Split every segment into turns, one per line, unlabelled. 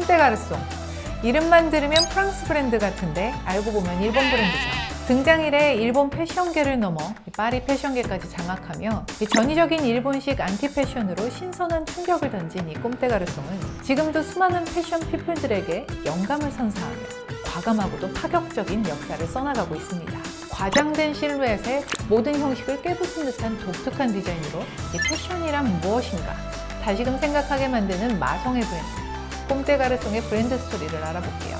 꼼떼가르송. 이름만 들으면 프랑스 브랜드 같은데 알고 보면 일본 브랜드죠. 등장 이래 일본 패션계를 넘어 파리 패션계까지 장악하며 전위적인 일본식 안티 패션으로 신선한 충격을 던진 이 꼼떼가르송은 지금도 수많은 패션 피플들에게 영감을 선사하며 과감하고도 파격적인 역사를 써나가고 있습니다. 과장된 실루엣에 모든 형식을 깨부순 듯한 독특한 디자인으로 이 패션이란 무엇인가 다시금 생각하게 만드는 마성의 브랜드 꼼떼가르송의 브랜드 스토리를 알아볼게요.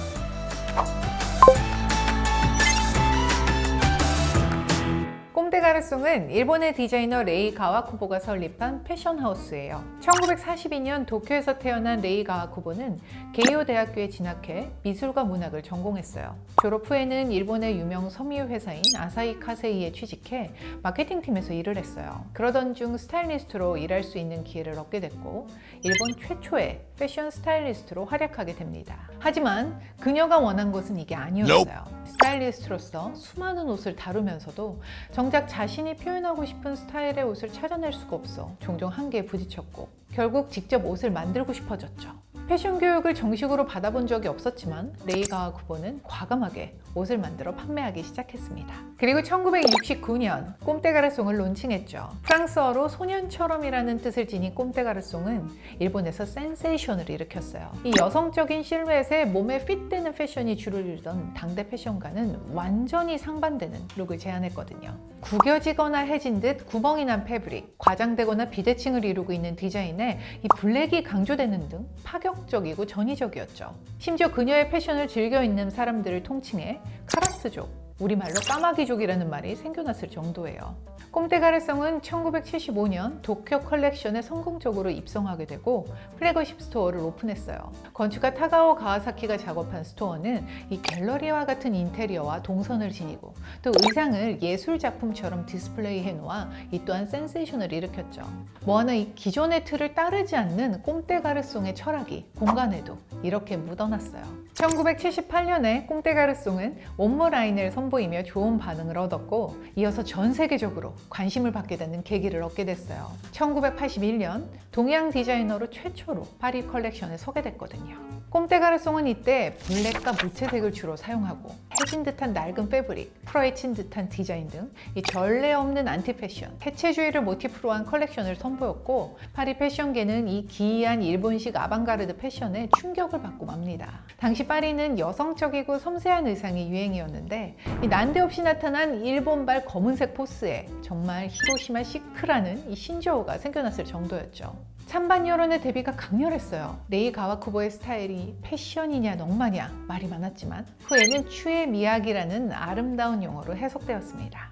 꼼떼가르송은 일본의 디자이너 레이 가와쿠보가 설립한 패션하우스예요. 1942년 도쿄에서 태어난 레이 가와쿠보는 게이오 대학교에 진학해 미술과 문학을 전공했어요. 졸업 후에는 일본의 유명 섬유 회사인 아사히 카세이에 취직해 마케팅팀에서 일을 했어요. 그러던 중 스타일리스트로 일할 수 있는 기회를 얻게 됐고 일본 최초의 패션 스타일리스트로 활약하게 됩니다. 하지만 그녀가 원한 것은 이게 아니었어요. 스타일리스트로서 수많은 옷을 다루면서도 정작 자신이 표현하고 싶은 스타일의 옷을 찾아낼 수가 없어 종종 한계에 부딪혔고 결국 직접 옷을 만들고 싶어졌죠. 패션 교육을 정식으로 받아본 적이 없었지만 레이 가와쿠보는 과감하게 옷을 만들어 판매하기 시작했습니다. 그리고 1969년 꼼떼가르송을 론칭했죠. 프랑스어로 소년처럼이라는 뜻을 지닌 꼼떼가르송은 일본에서 센세이션을 일으켰어요. 이 여성적인 실루엣에 몸에 핏되는 패션이 주를 이루던 당대 패션과는 완전히 상반되는 룩을 제안했거든요. 구겨지거나 해진 듯 구멍이 난 패브릭, 과장되거나 비대칭을 이루고 있는 디자인에 이 블랙이 강조되는 등 파격적이고 전위적이었죠. 심지어 그녀의 패션을 즐겨 입는 사람들을 통칭해 카라스족, 우리말로 까마귀족이라는 말이 생겨났을 정도예요. 꼼떼가르송은 1975년 도쿄 컬렉션에 성공적으로 입성하게 되고 플래그십 스토어를 오픈했어요. 건축가 타가오 가와사키가 작업한 스토어는 이 갤러리와 같은 인테리어와 동선을 지니고 또 의상을 예술 작품처럼 디스플레이해 놓아 이 또한 센세이션을 일으켰죠. 뭐하나 이 기존의 틀을 따르지 않는 꼼떼가르송의 철학이 공간에도 이렇게 묻어났어요. 1978년에 꼼떼가르송은 원모 라인을 선보이며 좋은 반응을 얻었고 이어서 전 세계적으로 관심을 받게 되는 계기를 얻게 됐어요. 1981년 동양 디자이너로 최초로 파리 컬렉션에 서게 됐거든요. 꼼떼가르송은 이때 블랙과 무채색을 주로 사용하고 해진 듯한 낡은 패브릭, 풀어헤친 듯한 디자인 등 이 전례 없는 안티 패션, 해체주의를 모티프로 한 컬렉션을 선보였고 파리 패션계는 이 기이한 일본식 아방가르드 패션에 충격을 받고 맙니다. 당시 파리는 여성적이고 섬세한 의상이 유행이었는데 이 난데없이 나타난 일본발 검은색 포스에 정말 히로시마 시크라는 이 신조어가 생겨났을 정도였죠. 찬반 여론의 대비가 강렬했어요. 레이 가와쿠보의 스타일이 패션이냐 넉마냐 말이 많았지만 후에는 추의 미학이라는 아름다운 용어로 해석되었습니다.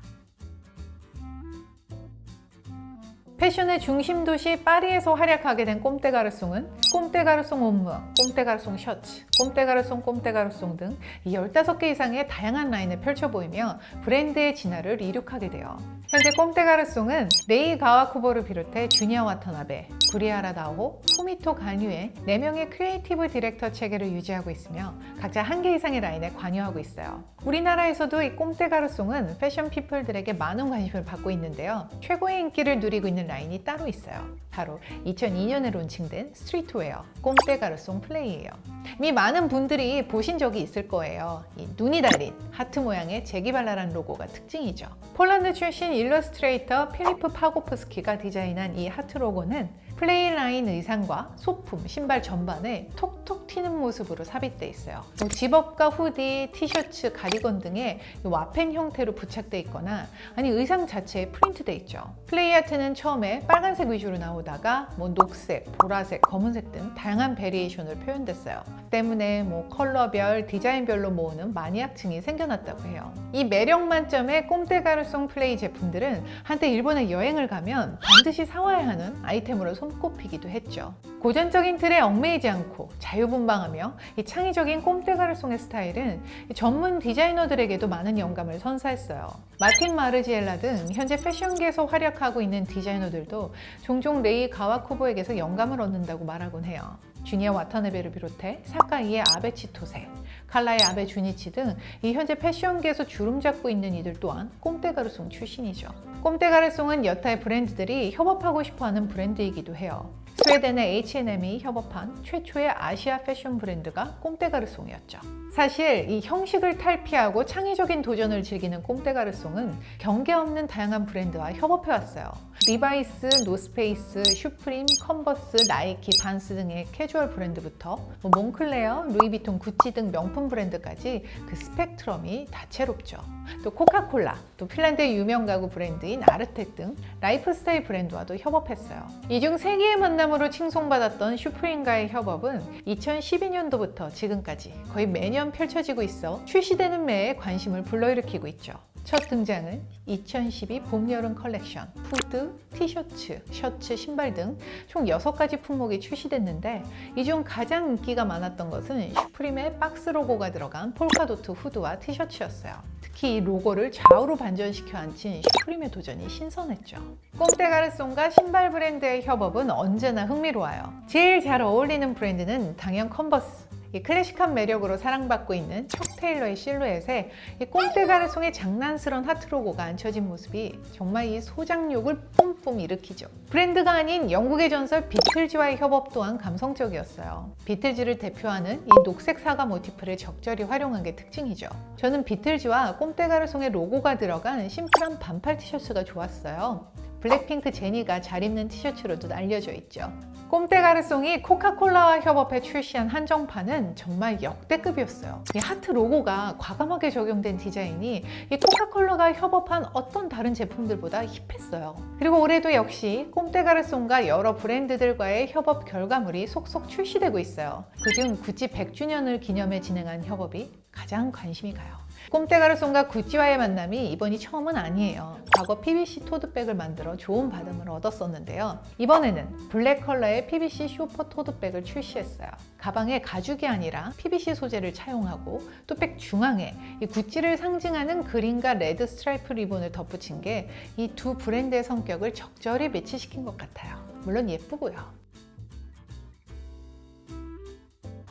패션의 중심 도시 파리에서 활약하게 된 꼼떼가르송은 꼼떼가르송 옷무, 꼼떼가르송 셔츠, 꼼떼가르송 등 15개 이상의 다양한 라인을 펼쳐 보이며 브랜드의 진화를 이룩하게 돼요. 현재 꼼떼가르송은 레이 가와쿠보를 비롯해 주니어 와타나베, 구리하라 나오, 후미토 가뉴의 4명의 크리에이티브 디렉터 체계를 유지하고 있으며 각자 1개 이상의 라인에 관여하고 있어요. 우리나라에서도 이 꼼떼가르송은 패션 피플들에게 많은 관심을 받고 있는데요. 최고의 인기를 누리고 있는 라인이 따로 있어요. 바로 2002년에 론칭된 스트리트웨어 꼼떼가르송 플레이예요. 이미 많은 분들이 보신 적이 있을 거예요. 이 눈이 달린 하트 모양의 재기발랄한 로고가 특징이죠. 폴란드 출신 일러스트레이터 필리프 파고프스키가 디자인한 이 하트 로고는 플레이 라인 의상과 소품, 신발 전반에 톡톡 튀는 모습으로 삽입돼 있어요. 집업과 후디, 티셔츠, 가디건 등의 와펜 형태로 부착돼 있거나 아니 의상 자체에 프린트돼 있죠. 플레이 아트는 처음에 빨간색 위주로 나오다가 녹색, 보라색, 검은색 등 다양한 베리에이션으로 표현됐어요. 때문에 컬러별, 디자인별로 모으는 마니악층이 생겨났다고 해요. 이 매력 만점의 꼼떼가르송 플레이 제품들은 한때 일본에 여행을 가면 반드시 사와야 하는 아이템으로 손꼽히기도 했죠. 고전적인 틀에 얽매이지 않고 자유분방하며 이 창의적인 꼼떼가르송의 스타일은 전문 디자이너들에게도 많은 영감을 선사했어요. 마틴 마르지엘라 등 현재 패션계에서 활약하고 있는 디자이너들도 종종 레이 가와쿠보에게서 영감을 얻는다고 말하곤 해요. 주니어 와타나베를 비롯해 사카이의 아베 치토세, 칼라의 아베 주니치 등 이 현재 패션계에서 주름 잡고 있는 이들 또한 꼼떼가르송 출신이죠. 꼼떼가르송은 여타의 브랜드들이 협업하고 싶어하는 브랜드이기도 해요. 스웨덴의 H&M이 협업한 최초의 아시아 패션 브랜드가 꼼떼가르송이었죠. 사실 이 형식을 탈피하고 창의적인 도전을 즐기는 꼼떼가르송은 경계 없는 다양한 브랜드와 협업해왔어요. 리바이스, 노스페이스, 슈프림, 컨버스, 나이키, 반스 등의 캐주얼 브랜드부터 몽클레어, 루이비통, 구찌 등 명품 브랜드까지 그 스펙트럼이 다채롭죠. 또 코카콜라, 또 핀란드의 유명 가구 브랜드인 아르텍 등 라이프스타일 브랜드와도 협업했어요. 이 중 세계의 만남으로 칭송받았던 슈프림과의 협업은 2012년도부터 지금까지 거의 매년 펼쳐지고 있어 출시되는 매에 관심을 불러일으키고 있죠. 첫 등장은 2012 봄, 여름 컬렉션, 푸드, 티셔츠, 셔츠, 신발 등 총 6가지 품목이 출시됐는데 이 중 가장 인기가 많았던 것은 슈프림의 박스 로고가 들어간 폴카도트 후드와 티셔츠였어요. 특히 이 로고를 좌우로 반전시켜 앉힌 슈프림의 도전이 신선했죠. 꼼떼가르송과 신발 브랜드의 협업은 언제나 흥미로워요. 제일 잘 어울리는 브랜드는 당연 컨버스. 이 클래식한 매력으로 사랑받고 있는 척 테일러의 실루엣에 이 꼼떼가르송의 장난스러운 하트 로고가 앉혀진 모습이 정말 이 소장욕을 뿜뿜 일으키죠. 브랜드가 아닌 영국의 전설 비틀즈와의 협업 또한 감성적이었어요. 비틀즈를 대표하는 이 녹색 사과 모티프를 적절히 활용한 게 특징이죠. 저는 비틀즈와 꼼떼가르송의 로고가 들어간 심플한 반팔 티셔츠가 좋았어요. 블랙핑크 제니가 잘 입는 티셔츠로도 알려져 있죠. 꼼떼가르송이 코카콜라와 협업해 출시한 한정판은 정말 역대급이었어요. 이 하트 로고가 과감하게 적용된 디자인이 이 코카콜라가 협업한 어떤 다른 제품들보다 힙했어요. 그리고 올해도 역시 꼼떼가르송과 여러 브랜드들과의 협업 결과물이 속속 출시되고 있어요. 그중 구찌 100주년을 기념해 진행한 협업이 가장 관심이 가요. 꼼떼가르송과 구찌와의 만남이 이번이 처음은 아니에요. 과거 PVC 토드백을 만들어 좋은 반응을 얻었었는데요. 이번에는 블랙 컬러의 PVC 쇼퍼 토드백을 출시했어요. 가방에 가죽이 아니라 PVC 소재를 차용하고 또 백 중앙에 이 구찌를 상징하는 그린과 레드 스트라이프 리본을 덧붙인 게 이 두 브랜드의 성격을 적절히 매치시킨 것 같아요. 물론 예쁘고요.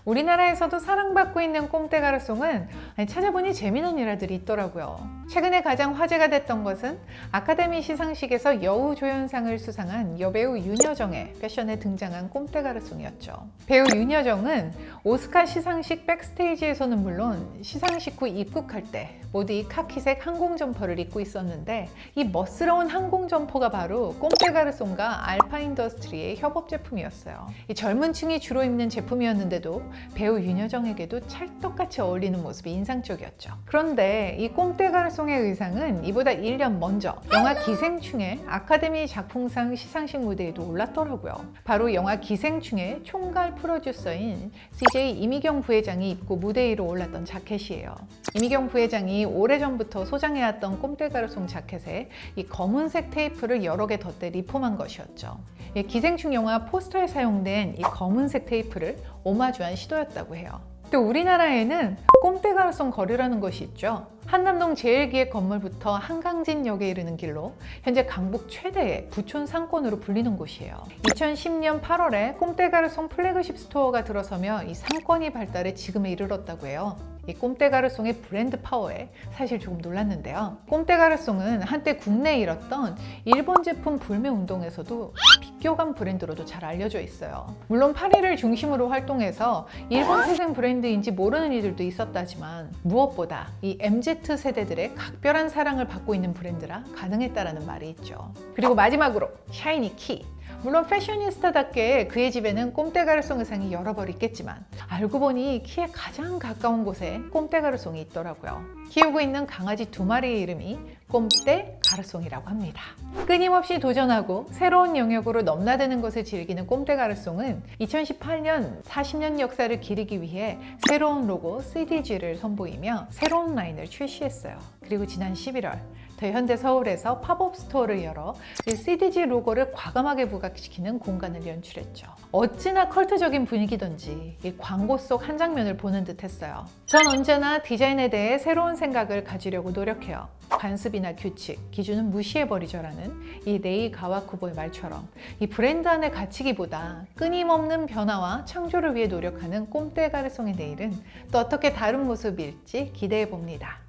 우리나라에서도 사랑받고 있는 꼼떼가르송은 찾아보니 재미난 일화들이 있더라고요. 최근에 가장 화제가 됐던 것은 아카데미 시상식에서 여우조연상을 수상한 여배우 윤여정의 패션에 등장한 꼼떼가르송이었죠. 배우 윤여정은 오스카 시상식 백스테이지에서는 물론 시상식 후 입국할 때 모두 이 카키색 항공 점퍼를 입고 있었는데 이 멋스러운 항공 점퍼가 바로 꼼떼가르송과 알파인더스트리의 협업 제품이었어요. 이 젊은 층이 주로 입는 제품이었는데도 배우 윤여정에게도 찰떡같이 어울리는 모습이 인상적이었죠. 그런데 이 꼼떼가르송의 의상은 이보다 1년 먼저 영화 기생충의 아카데미 작품상 시상식 무대에도 올랐더라고요. 바로 영화 기생충의 총괄 프로듀서인 CJ 이미경 부회장이 입고 무대 위로 올랐던 자켓이에요. 이미경 부회장이 오래전부터 소장해왔던 꼼떼가르송 자켓에 이 검은색 테이프를 여러 개 덧대 리폼한 것이었죠. 기생충 영화 포스터에 사용된 이 검은색 테이프를 오마주한 시도였다고 해요. 또 우리나라에는 꼼떼가르송 거리라는 것이 있죠. 한남동 제일기획 건물부터 한강진역에 이르는 길로 현재 강북 최대의 부촌 상권으로 불리는 곳이에요. 2010년 8월에 꼼떼가르송 플래그십 스토어가 들어서며 이 상권이 발달해 지금에 이르렀다고 해요. 이 꼼떼가르송의 브랜드 파워에 사실 조금 놀랐는데요. 꼼떼가르송은 한때 국내에 일었던 일본 제품 불매 운동에서도 비교감 브랜드로도 잘 알려져 있어요. 물론 파리를 중심으로 활동해서 일본 태생 브랜드인지 모르는 이들도 있었다지만 무엇보다 이 MZ 세대들의 각별한 사랑을 받고 있는 브랜드라 가능했다라는 말이 있죠. 그리고 마지막으로 샤이니 키. 물론 패셔니스타답게 그의 집에는 꼼떼가르송 의상이 여러 벌 있겠지만 알고 보니 키에 가장 가까운 곳에 꼼떼가르송이 있더라고요. 키우고 있는 강아지 2마리의 이름이 꼼떼가르송이라고 합니다. 끊임없이 도전하고 새로운 영역으로 넘나드는 것을 즐기는 꼼떼가르송은 2018년 40년 역사를 기리기 위해 새로운 로고 CDG를 선보이며 새로운 라인을 출시했어요. 그리고 지난 11월 더 현대 서울에서 팝업 스토어를 열어 CDG 로고를 과감하게 부각시키는 공간을 연출했죠. 어찌나 컬트적인 분위기던지 이 광고 속 한 장면을 보는 듯 했어요. 전 언제나 디자인에 대해 새로운 생각을 가지려고 노력해요. 관습이나 규칙, 기준은 무시해버리죠라는 이 레이 가와쿠보의 말처럼 이 브랜드 안에 갇히기보다 끊임없는 변화와 창조를 위해 노력하는 꼼떼가르송의 내일은 또 어떻게 다른 모습일지 기대해봅니다.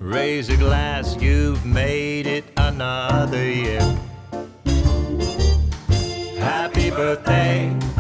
Raise a glass, you've made it another year. birthday